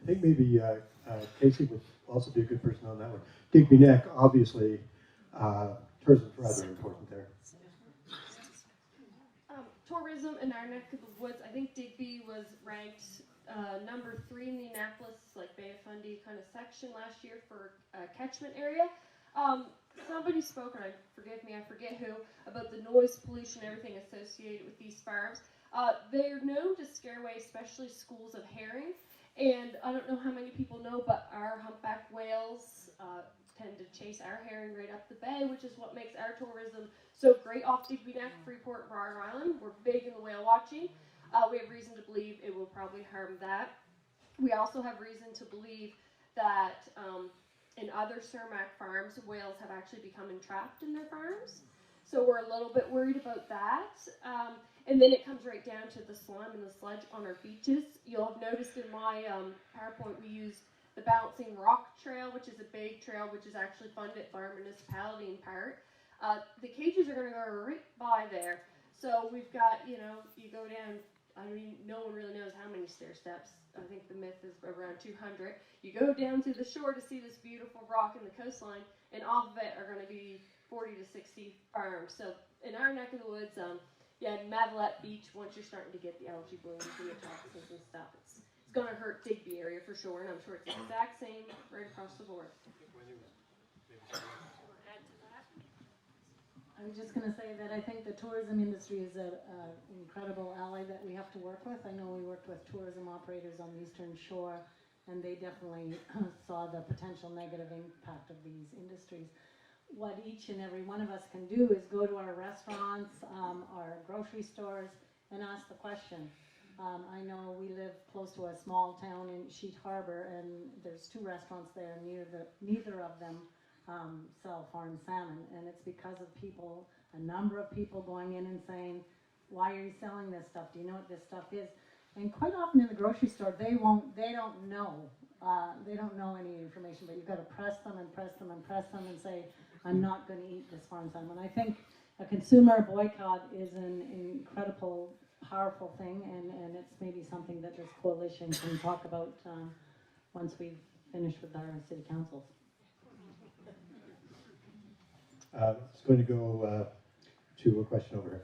I think maybe Casey would also be a good person on that one. Digby Neck, obviously, tourism is rather important there. Tourism in our neck of the woods, I think Digby was ranked number 3 in the Annapolis, like Bay of Fundy kind of section last year for catchment area. Somebody spoke, and forgive me, I forget who, about the noise pollution, everything associated with these farms. They're known to scare away, especially schools of herring. And I don't know how many people know, but our humpback whales tend to chase our herring right up the bay, which is what makes our tourism so great off Digby Neck, Freeport, and Rhode Island. We're big in the whale watching. We have reason to believe it will probably harm that. We also have reason to believe that in other Cermag farms, whales have actually become entrapped in their farms. So we're a little bit worried about that. And then it comes right down to the slime and the sludge on our beaches. You'll have noticed in my PowerPoint we use the Bouncing Rock Trail, which is a big trail which is actually funded by our municipality in part. The cages are going to go right by there. So we've got, you go down, I mean, no one really knows how many stair steps. I think the myth is around 200. You go down to the shore to see this beautiful rock in the coastline, and off of it are going to be 40 to 60 farms. So in our neck of the woods, Madelet Beach, once you're starting to get the algae blooms and the toxins and stuff, it's going to hurt Digby area for sure, and I'm sure it's the exact same right across the board. I was just going to say that I think the tourism industry is an incredible ally that we have to work with. I know we worked with tourism operators on the Eastern Shore, and they definitely saw the potential negative impact of these industries. What each and every one of us can do is go to our restaurants, our grocery stores, and ask the question. I know we live close to a small town in Sheet Harbor, and there's 2 restaurants there. Neither of them sell farmed salmon, and it's because of people, a number of people going in and saying, why are you selling this stuff? Do you know what this stuff is? And quite often in the grocery store, they don't know any information, but you've got to press them and press them and press them and say, I'm not going to eat this farmed salmon. I think a consumer boycott is an incredible, powerful thing, and it's maybe something that this coalition can talk about once we've finished with our city councils. It's going to go to a question over here.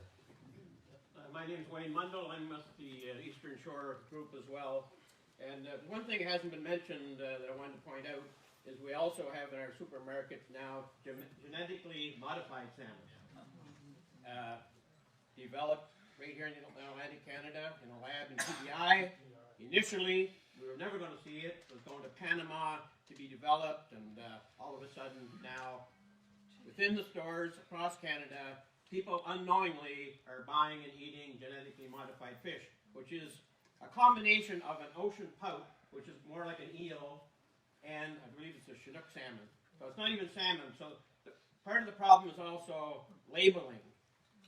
My name is Wayne Mundell. I'm with the Eastern Shore group as well. And one thing that hasn't been mentioned that I wanted to point out is we also have in our supermarkets now genetically modified salmon. Developed right here in Atlantic Canada in a lab in TBI. Initially, we were never going to see it. It was going to Panama to be developed, and all of a sudden now, within the stores across Canada, people unknowingly are buying and eating genetically modified fish, which is a combination of an ocean pout, which is more like an eel, and I believe it's a Chinook salmon. So it's not even salmon. So part of the problem is also labeling.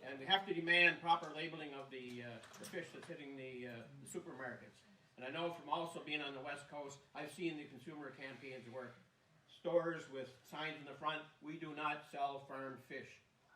And we have to demand proper labeling of the fish that's hitting the supermarkets. And I know from also being on the West Coast, I've seen the consumer campaigns work. Stores with signs in the front, we do not sell farmed fish.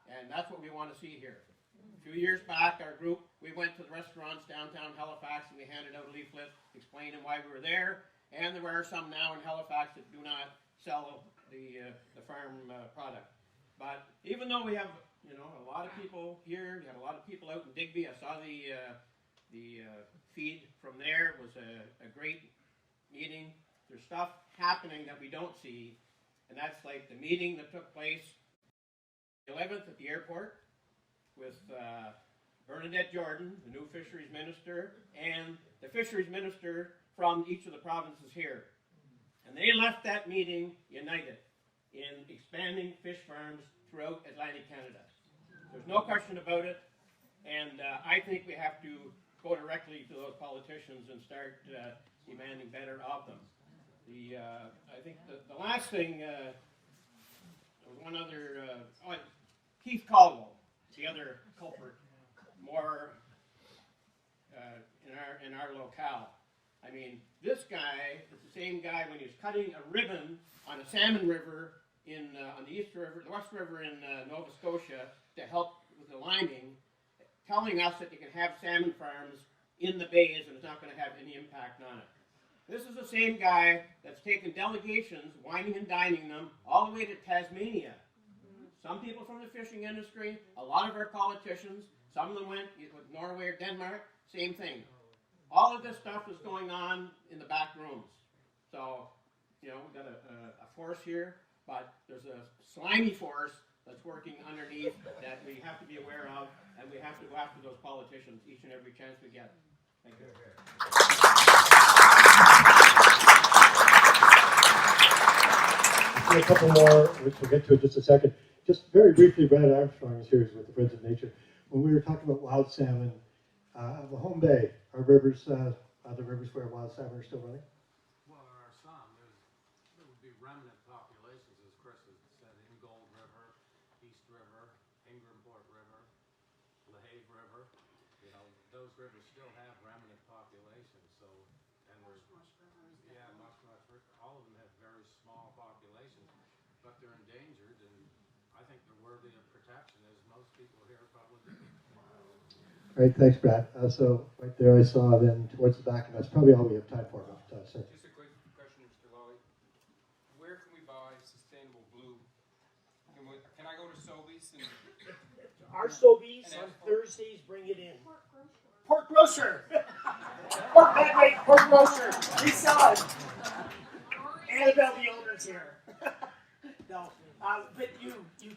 And that's what we want to see here. A few years back, our group, we went to the restaurants downtown Halifax and we handed out a leaflet explaining why we were there. And there are some now in Halifax that do not sell the farm product. But even though we have a lot of people here, we had a lot of people out in Digby. I saw the feed from there. It was a great meeting. There's stuff happening that we don't see, and that's like the meeting that took place the 11th at the airport with Bernadette Jordan, the new fisheries minister, and the fisheries minister from each of the provinces here. And they left that meeting united in expanding fish farms throughout Atlantic Canada. There's no question about it, and I think we have to go directly to those politicians and start demanding better of them. I think the last thing, one other, Keith Caldwell, the other culprit, more in our locale. I mean, this guy is the same guy when he was cutting a ribbon on a salmon river on the the West River in Nova Scotia to help with the liming, telling us that you can have salmon farms in the bays and it's not going to have any impact on it. This is the same guy that's taken delegations, whining and dining them, all the way to Tasmania. Some people from the fishing industry, a lot of our politicians, some of them went with Norway or Denmark, same thing. All of this stuff is going on in the back rooms. So, you know, we've got a force here, but there's a slimy force that's working underneath that we have to be aware of, and we have to go after those politicians each and every chance we get. Thank you. A couple more, which we'll get to in just a second. Just very briefly, Brad Armstrong is here with the Friends of Nature. When we were talking about wild salmon, Mahone Bay, are the rivers where wild salmon are still running? Well, there are some. There would be remnant populations, as Chris has said, in Gold River, East River, Ingrimport River, LaHave River. You know, those rivers still have remnant populations. So, and we're all of them have very small populations, but they're endangered, and I think they're worthy of protection, as most people here probably do. Great, thanks, Brad. So right there I saw then towards the back, and that's probably all we have time for. Sir. Just a quick question, Mr. Lally. Where can we buy sustainable blue? Can I go to Sobeys and Our Sobeys on Thursdays bring it in. Pork grocer. Pork bagweight, pork grocer. We sell it. Annabelle, the owner's here. No, but you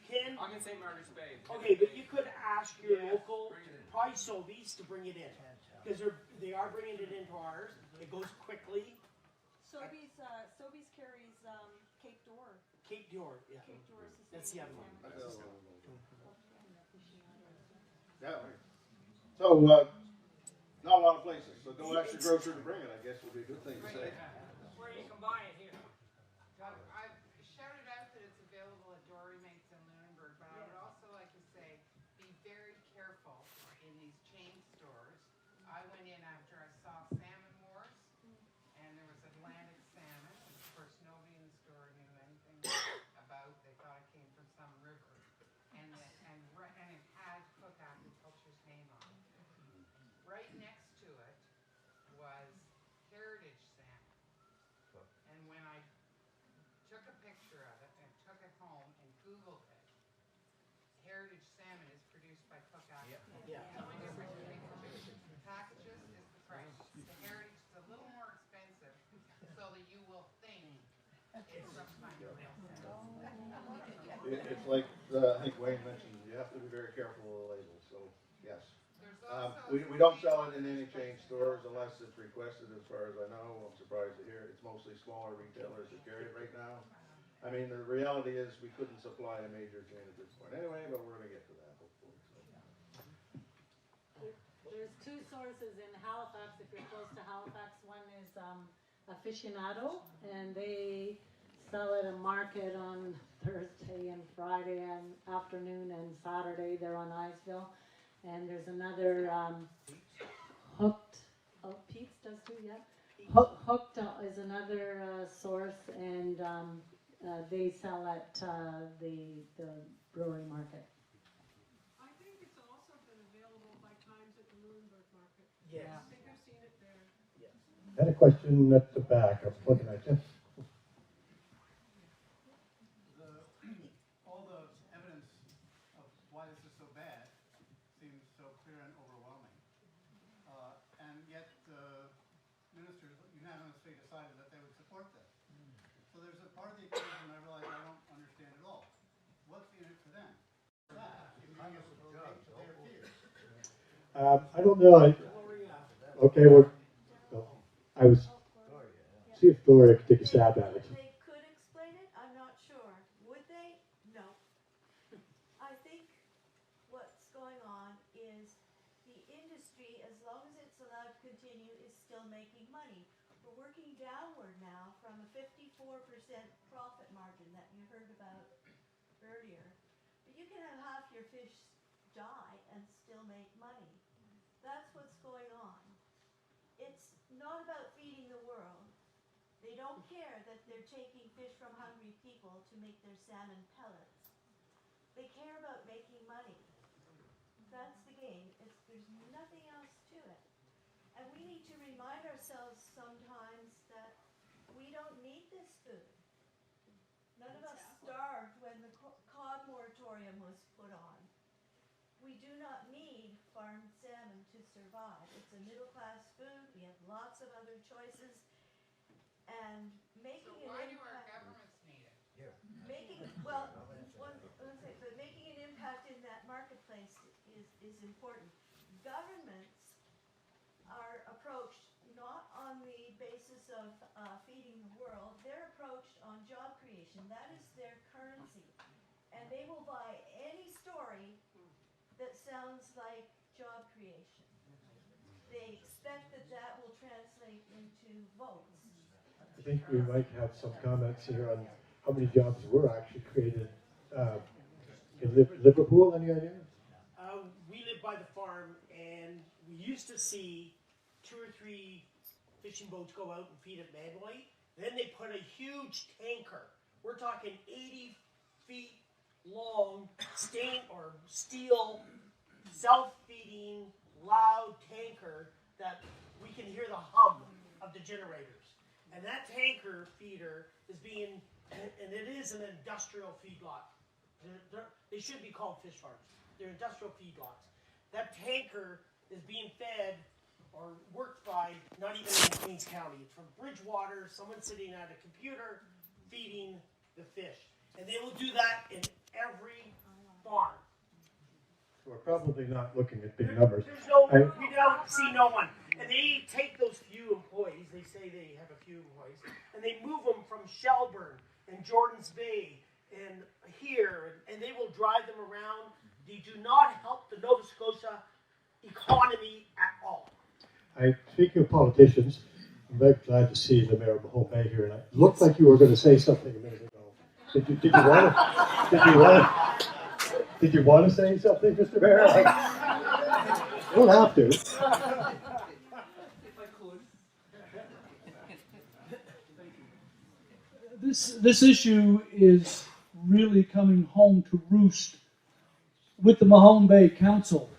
can. I'm in St. Margaret's Bay. Okay, but you could ask your local probably Sobeys to bring it in because they are bringing it into ours. It goes quickly. Sobeys carries Cape D'Or. Cape D'Or, yeah. Cape D'Or is That's the other one. Yeah. So, not a lot of places. So don't ask your grocer to bring it, I guess would be a good thing to say. Where you can buy it here. I've shouted out that it's available at Dory Makes in Lunenburg, but I would also like to say, be very careful in these chain stores. I went in after I saw Salmon Wars, and there was Atlantic salmon, which of course nobody in the store knew anything about. They thought it came from some river, and it had Cook Aquaculture's name on it. Right next to it was Heritage salmon, and when I took a picture of it and took it home and Googled it, Heritage salmon is produced by Cook Aquaculture. Yeah. The packages is the price. The Heritage is a little more expensive, so that you will think it's some kind of real salmon. It's like, I think Wayne mentioned, you have to be very careful of the labels, so, yes. There's also We don't sell it in any chain stores unless it's requested, as far as I know. I'm surprised to hear it's mostly smaller retailers that carry it right now. I mean, the reality is we couldn't supply a major chain at this point anyway, but we're gonna get to that hopefully. So. There's two sources in Halifax, if you're close to Halifax. One is Aficionado, and they sell at a market on Thursday and Friday and afternoon, and Saturday they're on Iceville. And there's another Hooked, Pete's does too, yeah? Hooked is another source, and they sell at the brewery market. I think it's also been available by times at the Lunenburg market. Yes. I think I've seen it there. I had a question at the back. I was looking at you. All the evidence of why this is so bad seems so clear and overwhelming. And yet the ministers unanimously decided that they would support this. So there's a part of the equation I realize I don't understand at all. What's in it for them? For that, if you give a vote to their fears. I don't know. Okay, I was. See if Gloria could take a stab at it. They could explain it, I'm not sure. Would they? No. I think what's going on is the industry, as long as it's allowed to continue, is still making money. We're working downward now from a 54% profit margin that you heard about earlier. But you can have half your fish die and still make money. That's what's going on. It's not about feeding the world. They don't care that they're taking fish from hungry people to make their salmon pellets. They care about making money. That's the game. There's nothing else to it. And we need to remind ourselves sometimes that eat this food. None of us starved when the cod moratorium was put on. We do not need farmed salmon to survive. It's a middle-class food. We have lots of other choices. And making So why do our governments need it? making an impact in that marketplace is important. Governments are approached not on the basis of feeding the world. They're approached on job creation. That is their currency, and they will buy any story that sounds like job creation. They expect that will translate into votes. I think we might have some comments here on how many jobs were actually created in Liverpool. Any idea? We live by the farm, and we used to see 2 or 3 fishing boats go out and feed at Manuite. Then they put a huge tanker. We're talking 80 feet long, steel, self-feeding, loud tanker that we can hear the hum of the generators. And that tanker feeder is being, and it is an industrial feedlot. They should be called fish farms. They're industrial feedlots. That tanker is being fed or worked by not even in Queens County. It's from Bridgewater, someone sitting at a computer feeding the fish. And they will do that in every farm. So we're probably not looking at big numbers. We don't see no one. And they take those few employees, they say they have a few employees, and they move them from Shelburne and Jordan's Bay and here, and they will drive them around. They do not help the Nova Scotia economy at all. Speaking of politicians, I'm very glad to see the mayor of Mahone Bay here, and it looked like you were going to say something a minute ago. Did you want to say something, Mr. Mayor? You don't have to. This issue is really coming home to roost with the Mahone Bay Council.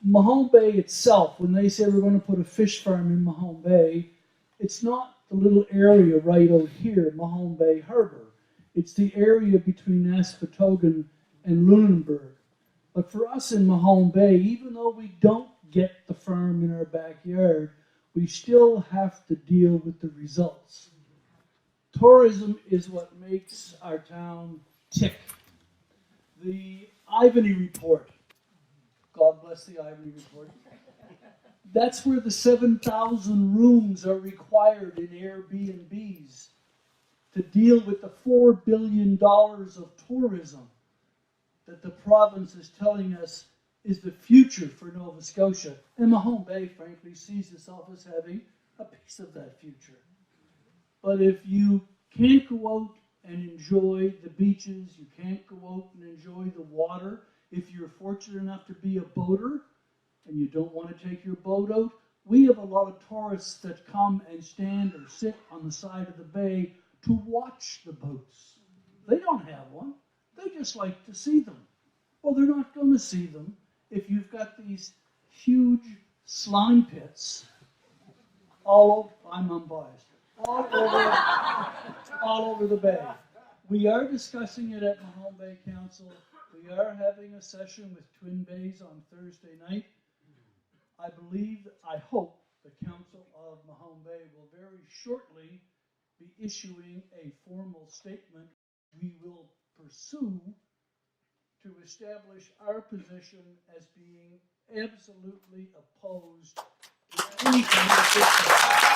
Mahone Bay itself, when they say we're going to put a fish farm in Mahone Bay, it's not the little area right out here, Mahone Bay Harbor. It's the area between Aspetogan and Lunenburg. But for us in Mahone Bay, even though we don't get the farm in our backyard, we still have to deal with the results. Tourism is what makes our town tick. The Ivany Report, God bless the Ivany Report, that's where the 7,000 rooms are required in Airbnbs to deal with the $4 billion of tourism that the province is telling us is the future for Nova Scotia. And Mahone Bay, frankly, sees itself as having a piece of that future. But if you can't go out and enjoy the beaches, you can't go out and enjoy the water, if you're fortunate enough to be a boater and you don't want to take your boat out, we have a lot of tourists that come and stand or sit on the side of the bay to watch the boats. They don't have one. They just like to see them. Well, they're not going to see them if you've got these huge slime pits all over, I'm unbiased, all over the bay. We are discussing it at Mahone Bay Council. We are having a session with Twin Bays on Thursday night. I hope the Council of Mahone Bay will very shortly be issuing a formal statement we will pursue to establish our position as being absolutely opposed to any kind of system.